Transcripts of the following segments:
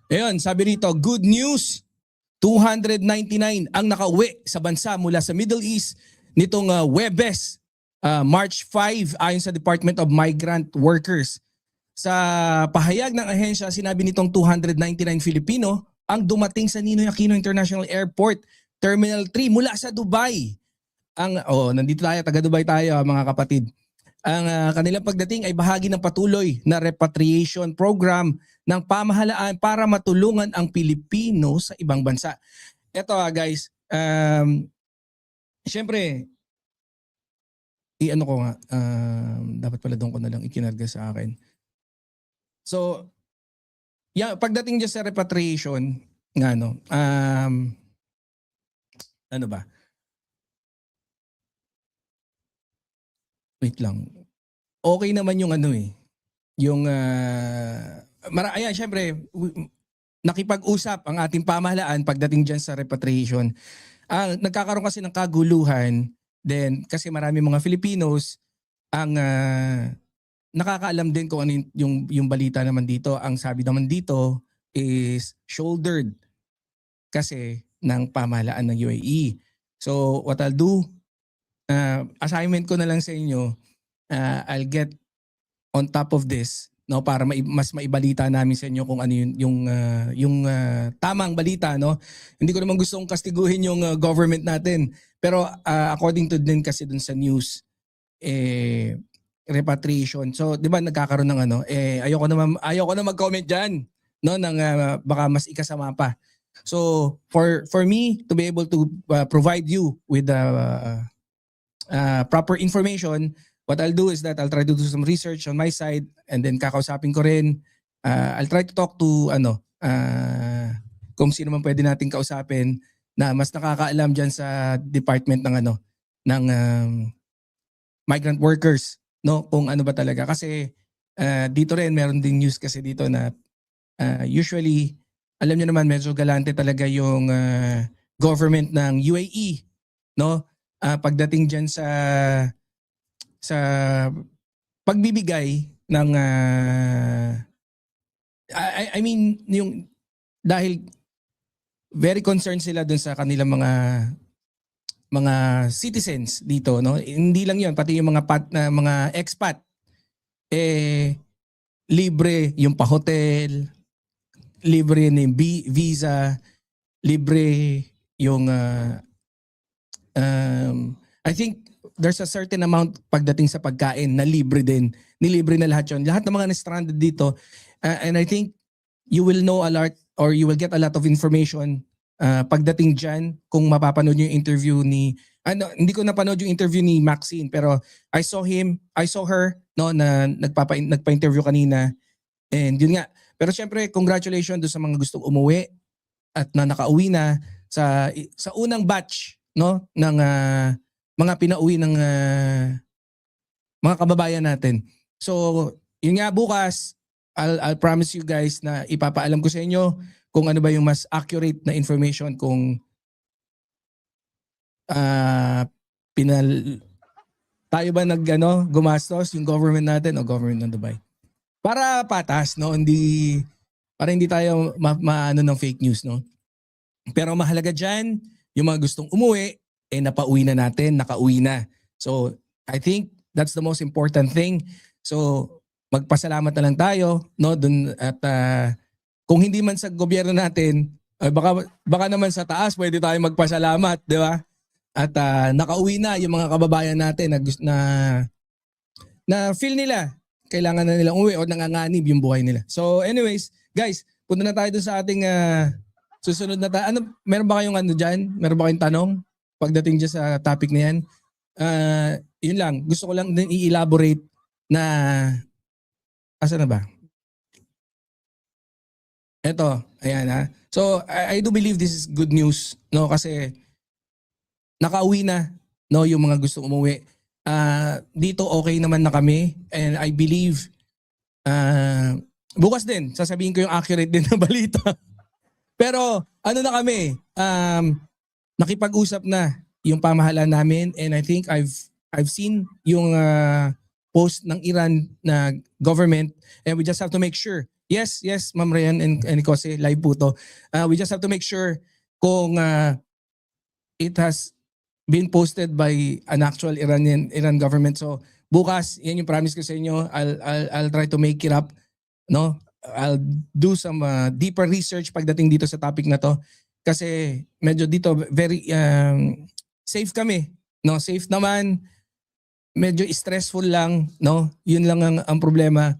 Ayun, sabi rito, good news. 299 ang nakauwi sa bansa mula sa Middle East nitong Webes, March 5 ayon sa Department of Migrant Workers. Sa pahayag ng ahensya, sinabi nitong 299 Filipino ang dumating sa Ninoy Aquino International Airport, Terminal 3 mula sa Dubai. Nandito tayo, taga Dubai tayo mga kapatid. Ang kanilang pagdating ay bahagi ng patuloy na repatriation program ng pamahalaan para matulungan ang Pilipino sa ibang bansa. Ito guys, syempre, dapat pala doon ko na lang ikinarga sa akin. So, pagdating dyan sa repatriation, ano ba? Wait lang. Okay naman yung syempre, nakipag-usap ang ating pamahalaan pagdating dyan sa repatriation. Nagkakaroon kasi ng kaguluhan, then kasi marami mga Filipinos ang nakakaalam din kung ano yung balita naman dito. Ang sabi naman dito is shouldered kasi ng pamahalaan ng UAE. So what I'll do, assignment ko na lang sa inyo, I'll get on top of this, no, para mas maibalita namin sa inyo kung ano yung tamang balita, no. Hindi ko naman gustong kastiguhin yung government natin, pero according to din kasi dun sa news, repatriation. So, 'di ba nagkakaroon ng ayoko na mag-comment diyan, no, ng baka mas ikasama pa. So, for me to be able to provide you with proper information, what I'll do is that I'll try to do some research on my side and then kakausapin ko rin. I'll try to talk to kung sino man pwede nating kausapin na mas nakakaalam diyan sa department ng migrant workers, no, kung ano ba talaga kasi dito rin meron ding news kasi dito na usually alam niyo naman medyo galante talaga yung government ng UAE, no, pagdating diyan sa pagbibigay ng I mean yung dahil very concerned sila dun sa kanilang mga citizens dito, no, hindi lang yon, pati yung mga expat libre yung pa-hotel, libre yung visa, libre yung I think there's a certain amount pagdating sa pagkain na libre din. Nilibre na lahat yon. Lahat ng mga na-stranded dito. And I think you will know a lot or you will get a lot of information pagdating dyan kung mapapanood yung interview ni... hindi ko napanood yung interview ni Maxine pero I saw her, no, na nagpa-interview kanina. And yun nga. Pero syempre, congratulations doon sa mga gustong umuwi at na nakauwi na sa unang batch, no, ng mga pinauwi ng mga kababayan natin. So, yun nga bukas, I'll promise you guys na ipapaalam ko sa inyo kung ano ba yung mas accurate na information kung tayo ba gumastos yung government natin o government ng Dubai. Para patas, no, para hindi tayo maano ng fake news, no. Pero mahalaga diyan, yung mga gustong umuwi napauwi na natin, nakauwi na. So, I think that's the most important thing. So, magpasalamat na lang tayo, no, dun at kung hindi man sa gobyerno natin, baka naman sa taas pwede tayo magpasalamat, di ba? At nakauwi na yung mga kababayan natin na feel nila kailangan na nilang umuwi o nanganganib yung buhay nila. So, anyways, guys, punta na tayo dun sa ating susunod na meron ba kayong diyan? Meron ba kayong tanong pagdating dyan sa topic na yan? Yun lang. Gusto ko lang din i-elaborate na asa na ba? Ito, ayan ha. So, I do believe this is good news, no, kasi nakauwi na, no, yung mga gustong umuwi. Dito okay naman na kami and I believe bukas din sasabihin ko yung accurate din na balita. Pero ano na kami, nakipag-usap na yung pamahalaan namin and I think I've seen yung post ng Iran na government and we just have to make sure Yes, Ma'am Ryan and Kose, live po to. We just have to make sure kung it has been posted by an actual Iran government. So bukas, yan yung promise ko sa inyo. I'll try to make it up, no? I'll do some deeper research pagdating dito sa topic na to kasi medyo dito very safe kami, no? Safe naman, medyo stressful lang, no? Yun lang ang problema.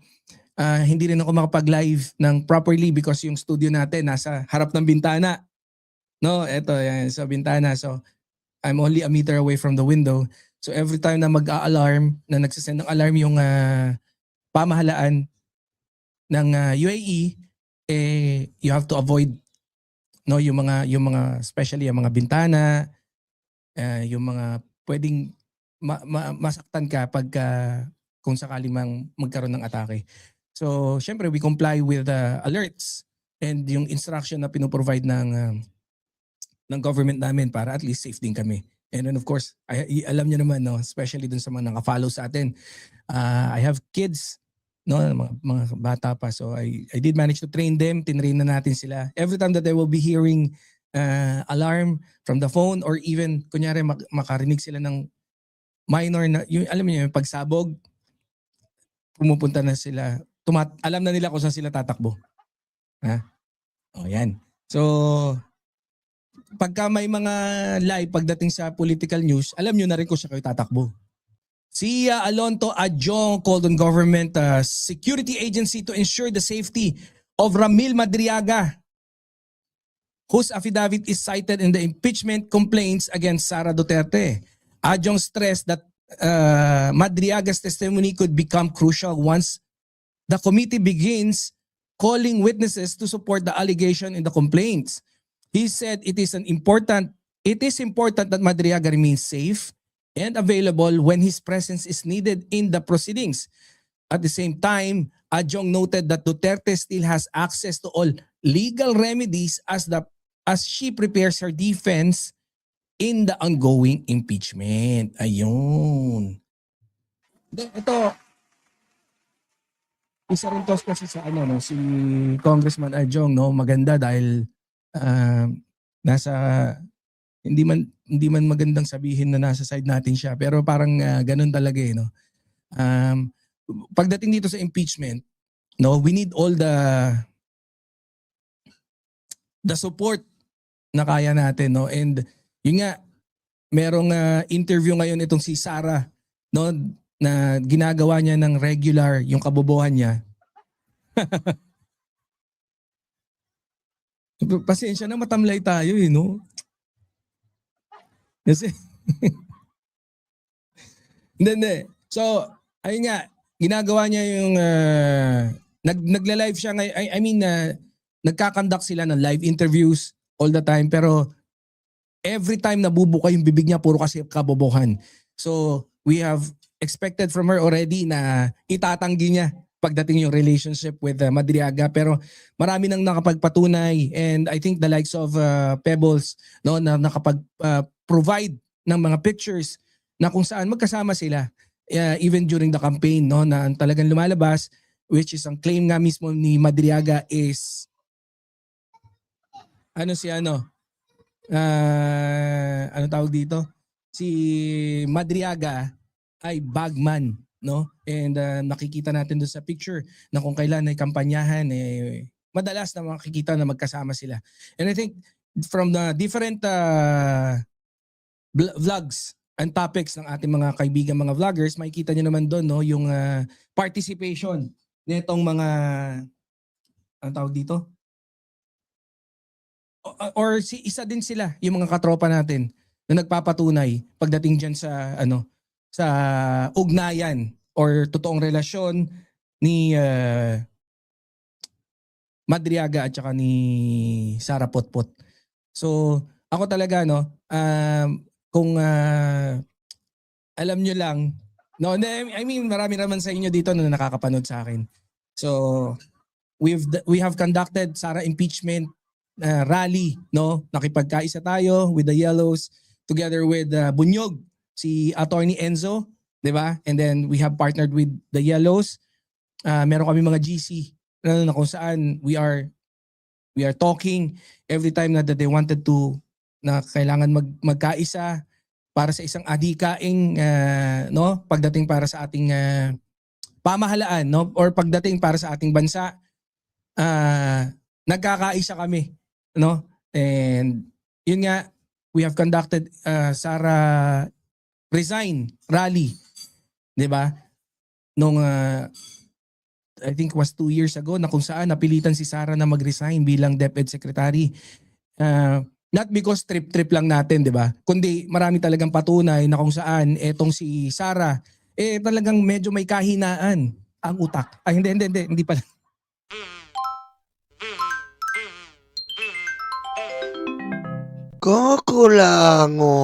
Hindi rin ako makapag-live ng properly because yung studio natin nasa harap ng bintana. No, eto yan sa bintana. So I'm only a meter away from the window. So every time na mag-a-alarm, na nagsasend ng alarm yung pamahalaan ng UAE, you have to avoid no yung mga especially yung mga bintana, yung mga pwedeng masaktan ka pag kung sakali mang magkaroon ng atake. So syempre we comply with the alerts and yung instruction na pinoprovide ng government namin para at least safe din kami. And then of course, alam niyo naman, no, especially dun sa mga naka-follow sa atin, I have kids, no, mga bata pa. So I did manage to train them, tinrain na natin sila. Every time that they will be hearing alarm from the phone or even kunyari makarinig sila ng minor na, yung, alam niyo yung pagsabog, pumupunta na sila, alam na nila kung saan sila tatakbo. Ha? O yan. So pagka may mga live pagdating sa political news, alam nyo na rin kung siya kayo tatakbo. Si Alonto Adjong called on government security agency to ensure the safety of Ramil Madriaga, whose affidavit is cited in the impeachment complaints against Sara Duterte. Adjong stressed that Madriaga's testimony could become crucial once the committee begins calling witnesses to support the allegation in the complaints. He said it is important that Madriaga remains safe and available when his presence is needed in the proceedings. At the same time, Adjong noted that Duterte still has access to all legal remedies as she prepares her defense in the ongoing impeachment. Ayun. Ito, isa rin to kasi sa si Congressman Adjong, no, maganda dahil nasa hindi man magandang sabihin na nasa side natin siya pero parang ganun talaga no. Pagdating dito sa impeachment, no, we need all the support na kaya natin, no. And yun nga, merong interview ngayon itong si Sara, no, na ginagawa niya ng regular yung kabobohan niya. Pasensya na, matamlay tayo no? Kasi, hindi. So, ayun nga, ginagawa niya yung, nagla-live siya ngayon, I mean, nagkakandak sila ng live interviews all the time, pero every time nabubuka yung bibig niya, puro kasi kabobohan. So, we have expected from her already na itatanggi niya pagdating yung relationship with Madriaga, pero marami nang nakapagpatunay and I think the likes of Pebbles, no, na nakapag-provide ng mga pictures na kung saan magkasama sila even during the campaign, no, na talagang lumalabas, which is ang claim nga mismo ni Madriaga is ano tawag dito, si Madriaga ay bagman, no? And nakikita natin doon sa picture na kung kailan ay kampanyahan, madalas na makikita na magkasama sila. And I think from the different vlogs and topics ng ating mga kaibigan, mga vloggers, makikita nyo naman doon, no, yung participation nitong mga, ano tawag dito? Or isa din sila, yung mga katropa natin na nagpapatunay pagdating dyan sa, sa ugnayan or totoong relasyon ni Madriaga at saka ni Sara Potpot. So ako talaga kung alam nyo lang, no, I mean marami naman sa inyo dito na nakakapanood sa akin. So we have conducted Sara impeachment rally, no? Nakipagkaisa tayo with the Yellows together with Bunyog, si Attorney Enzo, 'di ba? And then we have partnered with the Yellows. Meron kami mga GC na kung saan we are talking every time na that they wanted to, na kailangan magkaisa para sa isang adhikaing no, pagdating para sa ating pamahalaan, no, or pagdating para sa ating bansa, nagkakaisa kami, no? And yun nga, we have conducted Sara Resign rally, 'di ba? Nung I think was 2 years ago, na kung saan napilitan si Sara na mag-resign bilang DepEd Secretary. Not because trip-trip lang natin, 'di ba? Kundi marami talagang patunay na kung saan etong si Sara talagang medyo may kahinaan ang utak. Ay, hindi pala. Kakulango.